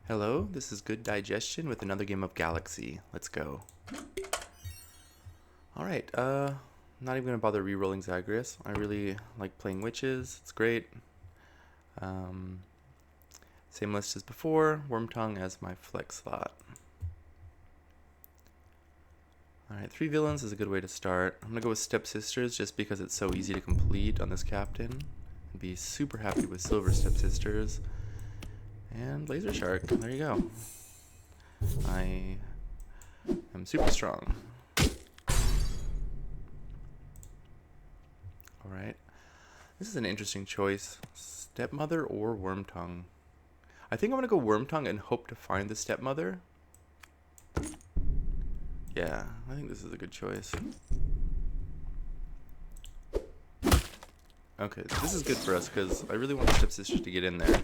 Hello, this is Good Digestion with another game of Galaxy. Let's go. Alright, not even gonna bother re-rolling Zagreus. I really like playing witches, it's great. Same list as before, Wormtongue as my flex slot. Alright, 3 villains is a good way to start. I'm gonna go with Stepsisters just because it's so easy to complete on this captain. I'd be super happy with Silver Stepsisters. And Laser Shark, there you go. I am super strong. Alright. This is an interesting choice. Stepmother or Wormtongue? I think I'm going to go Wormtongue and hope to find the Stepmother. Yeah, I think this is a good choice. Okay, so this is good for us because I really want the Stepsisters to get in there.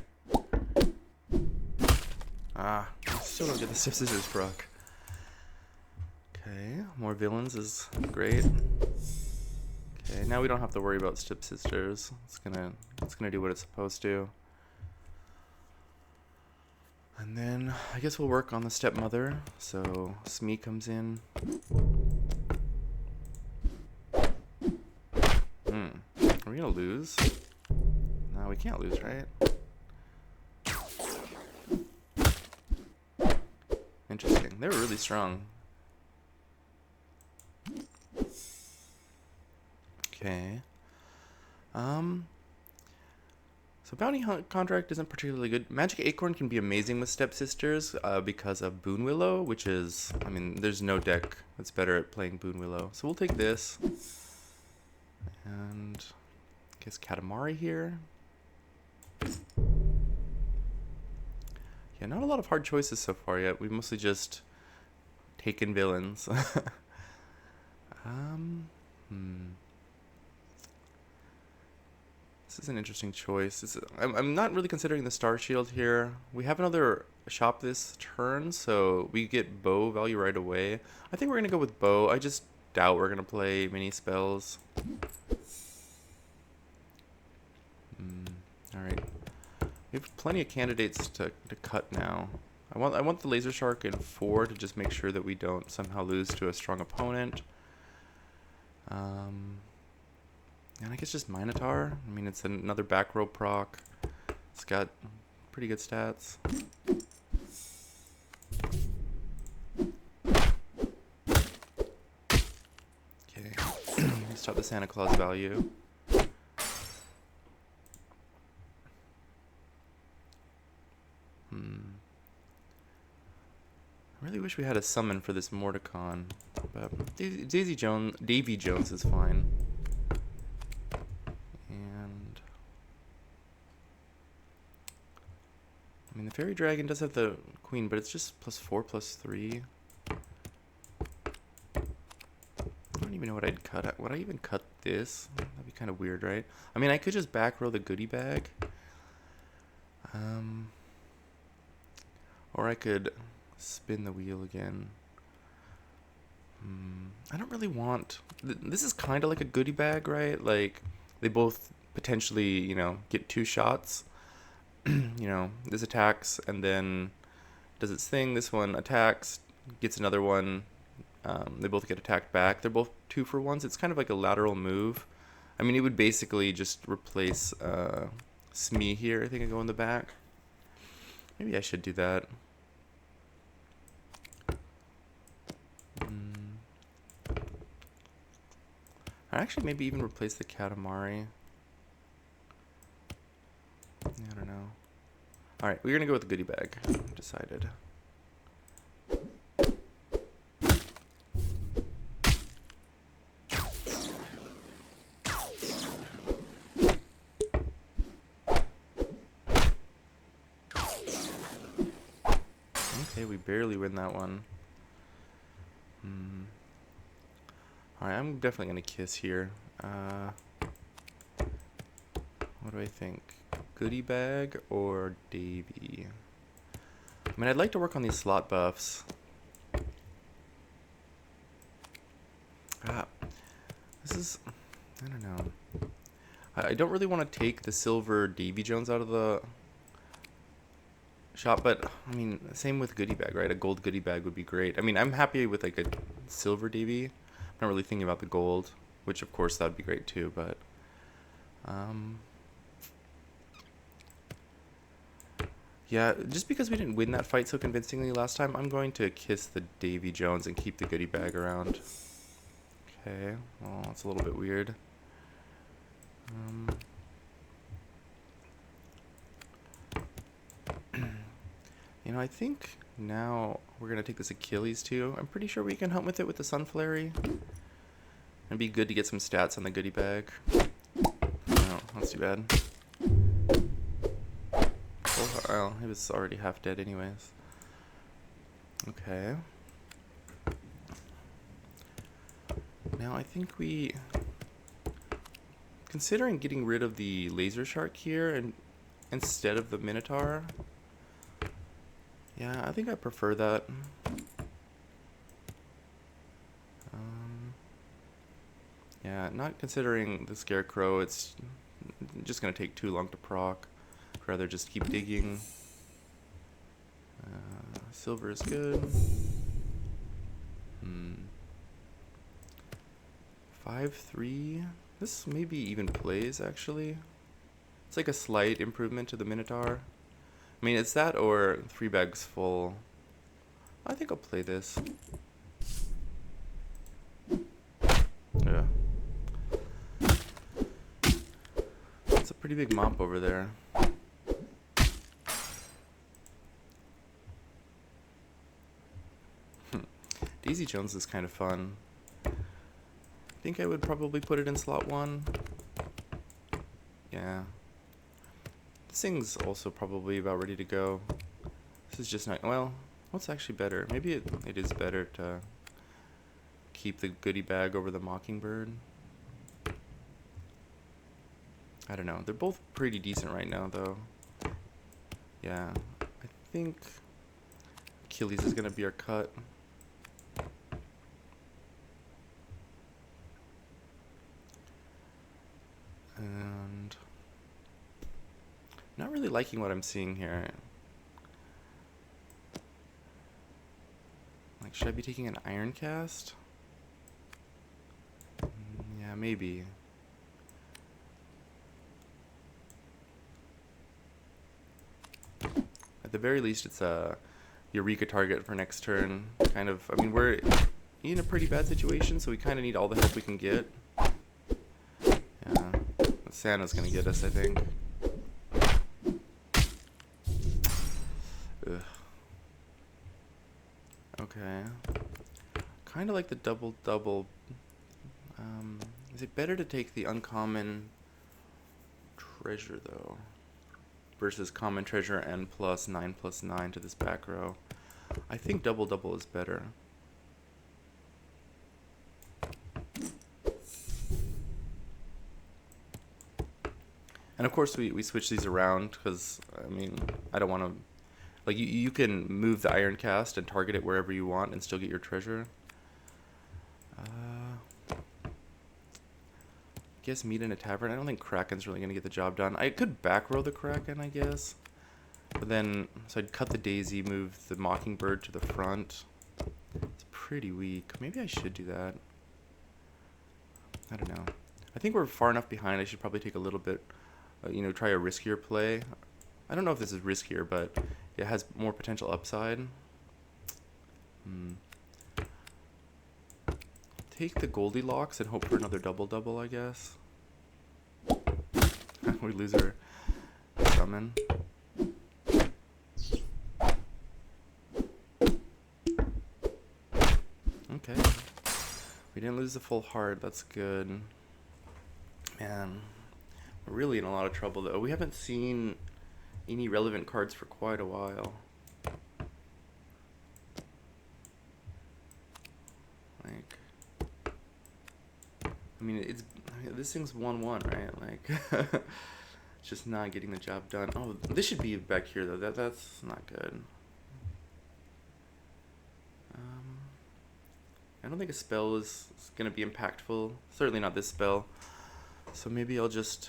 I still don't get the Stepsisters proc. Okay, more villains is great. Okay, now we don't have to worry about Stepsisters. It's gonna do what it's supposed to. And then I guess we'll work on the Stepmother. So Smee comes in. Are we gonna lose? No, we can't lose, right? Interesting. They were really strong. Okay. So Bounty Hunt Contract isn't particularly good. Magic Acorn can be amazing with Stepsisters because of Boon Willow, which is, I mean, there's no deck that's better at playing Boon Willow. So we'll take this. And I guess Katamari here. Yeah, not a lot of hard choices so far yet. We've mostly just taken villains. This is an interesting choice. I'm not really considering the Star Shield here. We have another shop this turn, so we get bow value right away. I think we're going to go with bow. I just doubt we're going to play mini spells. Alright. We have plenty of candidates to cut now. I want the Laser Shark in 4 to just make sure that we don't somehow lose to a strong opponent. And I guess just Minotaur. I mean, it's another back row proc. It's got pretty good stats. Okay. Let's stop the Santa Claus value. I really wish we had a summon for this Mordecon, but Davy Jones is fine. And I mean, the Fairy Dragon does have the Queen, but it's just +4/+3. I don't even know what I'd cut. Would I even cut this? That'd be kind of weird, right? I mean, I could just back row the goodie bag. Or I could spin the wheel again. I don't really want... This is kind of like a goodie bag, right? Like, they both potentially, you know, get 2 shots. You know, this attacks and then does its thing. This one attacks, gets another one. They both get attacked back. They're both 2-for-1s. It's kind of like a lateral move. I mean, it would basically just replace Smee here. I think I go in the back. Maybe I should do that. I'd actually maybe even replace the Katamari. Yeah, I don't know. Alright, we're gonna go with the goodie bag. Decided. Okay, we barely win that one. Alright, I'm definitely gonna kiss here. What do I think? Goodie bag or Davy? I mean, I'd like to work on these slot buffs. This is... I don't know. I don't really want to take the silver Davy Jones out of the shot, but I mean, same with goodie bag, right? A gold goodie bag would be great. I mean, I'm happy with like a silver Davy. I'm not really thinking about the gold, which of course that would be great too, but um, yeah, just because we didn't win that fight so convincingly last time, I'm going to kiss the Davy Jones and keep the goodie bag around. Okay, well, that's a little bit weird. You know, I think now we're going to take this Achilles too. I'm pretty sure we can hunt with it with the Sunflurry. It'd be good to get some stats on the goodie bag. No, that's too bad. Oh, he was already half dead anyways. Okay. Now I think we... Considering getting rid of the Laser Shark here and instead of the Minotaur... Yeah, I think I prefer that. Yeah, not considering the Scarecrow, it's just going to take too long to proc. I'd rather just keep digging. Silver is good. 5-3. This maybe even plays, actually. It's like a slight improvement to the Minotaur. I mean, it's that or 3 bags full. I think I'll play this. Yeah. It's a pretty big mop over there. Daisy Jones is kind of fun. I think I would probably put it in slot 1. Yeah. This thing's also probably about ready to go. This is just not... Well, what's actually better? Maybe it is better to keep the goodie bag over the Mockingbird. I don't know. They're both pretty decent right now, though. Yeah. I think Achilles is going to be our cut. And... Not really liking what I'm seeing here. Like, should I be taking an Iron Cast? Yeah, maybe. At the very least, it's a Eureka target for next turn. Kind of, I mean, we're in a pretty bad situation, so we kind of need all the help we can get. Yeah, Santa's gonna get us, I think. Ugh. Okay. Kind of like the double-double. Is it better to take the uncommon treasure, though? Versus common treasure and plus 9/9 to this back row. I think double-double is better. And of course we switch these around because, I mean, I don't want to... Like, you can move the Iron Cast and target it wherever you want and still get your treasure. I guess meet in a tavern. I don't think Kraken's really going to get the job done. I could back row the Kraken, I guess. But then, so I'd cut the Daisy, move the Mockingbird to the front. It's pretty weak. Maybe I should do that. I don't know. I think we're far enough behind. I should probably take a little bit, try a riskier play. I don't know if this is riskier, but it has more potential upside. Take the Goldilocks and hope for another double-double, I guess. We lose our summon. Okay. We didn't lose the full heart. That's good. Man, we're really in a lot of trouble, though. We haven't seen any relevant cards for quite a while. Like... I mean, this thing's 1-1, right? Like, it's just not getting the job done. Oh, this should be back here, though. That's not good. I don't think a spell is going to be impactful. Certainly not this spell. So maybe I'll just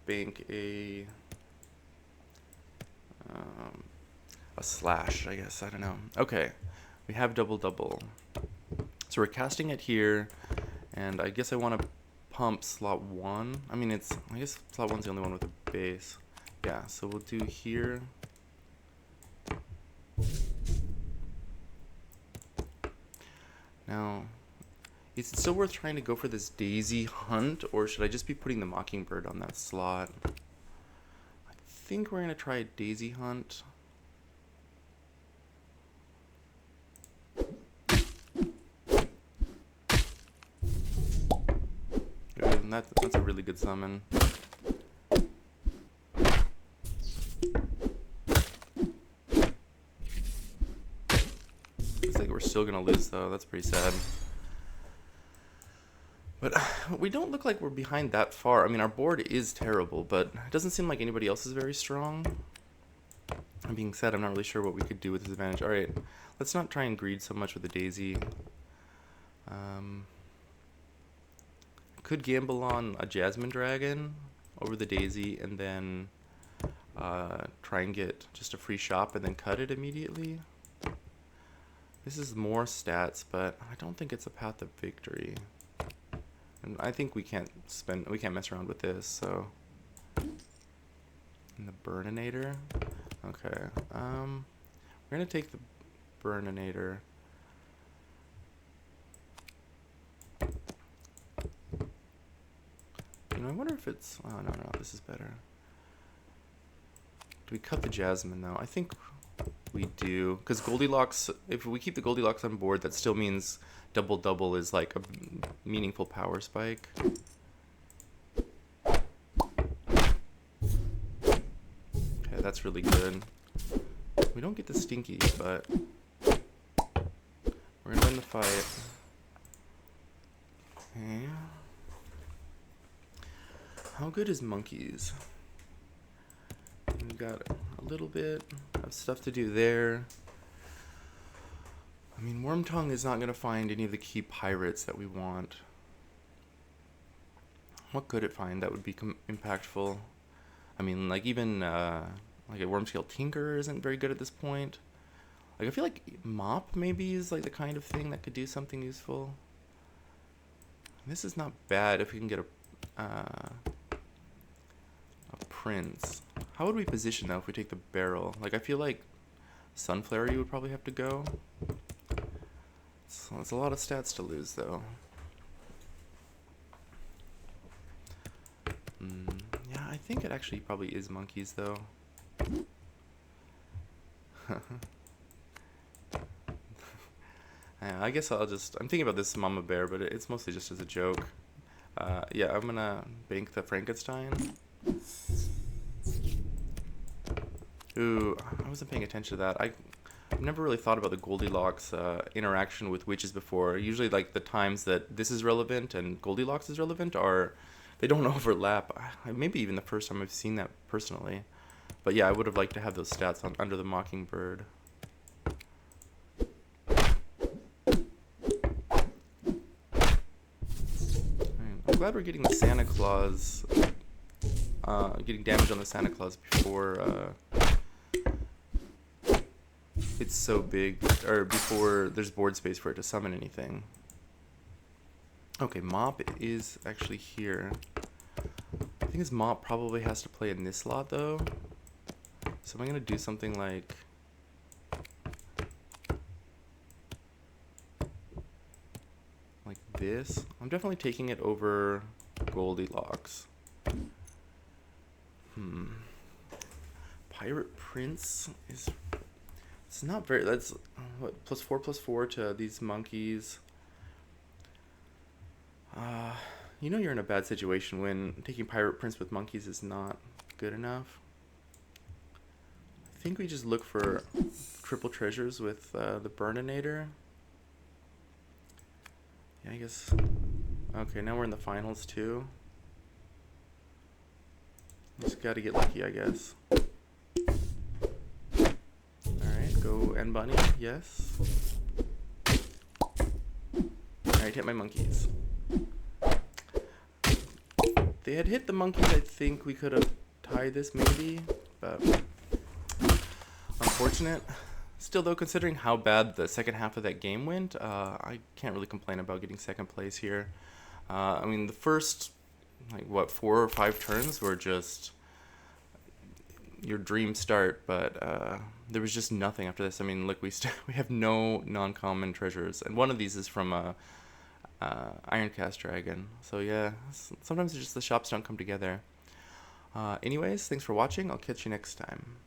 bank a... a slash, I guess. I don't know. Okay, we have double double. So we're casting it here, and I guess I want to pump slot 1. I mean, I guess slot 1's the only one with a base. Yeah, so we'll do here. Now, is it still worth trying to go for this daisy hunt, or should I just be putting the mockingbird on that slot? I think we're going to try a daisy hunt. That's a really good summon. Looks like we're still gonna lose though. That's pretty sad. But we don't look like we're behind that far. I mean, our board is terrible, but it doesn't seem like anybody else is very strong. That being said, I'm not really sure what we could do with this advantage. All right, let's not try and greed so much with the daisy. Could gamble on a Jasmine Dragon over the daisy and then try and get just a free shop and then cut it immediately. This is more stats, but I don't think it's a path of victory. And I think we can't mess around with this, so. And the Burninator. Okay. We're gonna take the Burninator. I wonder if it's... Oh, no, this is better. Do we cut the Jasmine, though? I think we do. Because Goldilocks... If we keep the Goldilocks on board, that still means double-double is like a meaningful power spike. Okay, that's really good. We don't get the Stinky, but... We're going to win the fight. Okay... How good is Monkeys? We've got a little bit of stuff to do there. I mean, Wormtongue is not going to find any of the key pirates that we want. What could it find that would be impactful? I mean, like even like a Wormscale Tinkerer isn't very good at this point. Like I feel like Mop maybe is like the kind of thing that could do something useful. This is not bad if we can get a Prince. How would we position though if we take the barrel? Like I feel like Sunflare would probably have to go. So it's a lot of stats to lose though. Yeah, I think it actually probably is Monkeys though. I guess I'm thinking about this Mama Bear, but it's mostly just as a joke. Yeah, I'm gonna bank the Frankenstein. Ooh, I wasn't paying attention to that. I've never really thought about the Goldilocks interaction with witches before. Usually, like, the times that this is relevant and Goldilocks is relevant they don't overlap. Maybe even the first time I've seen that personally. But yeah, I would have liked to have those stats under the Mockingbird. I'm glad we're getting the Santa Claus, getting damage on the Santa Claus before it's so big, or before there's board space for it to summon anything. Okay, Mop is actually here. I think his Mop probably has to play in this slot though. So I'm gonna do something like this. I'm definitely taking it over Goldilocks. Pirate Prince is... It's not very... That's what, +4/+4 to these monkeys. You know you're in a bad situation when taking Pirate Prince with monkeys is not good enough. I think we just look for triple treasures with the Burninator. Yeah, I guess... Okay, now we're in the finals too. Just gotta get lucky, I guess. Alright, go N Bunny, yes. Alright, hit my monkeys. If they had hit the monkeys, I think we could have tied this maybe, but unfortunate. Still, though, considering how bad the second half of that game went, I can't really complain about getting second place here. I mean, the first, like, what, 4 or 5 turns were just your dream start, but there was just nothing after this. I mean, look, we have no non-common treasures, and one of these is from a Ironcast Dragon. So yeah, sometimes it's just the shops don't come together. Anyways, thanks for watching. I'll catch you next time.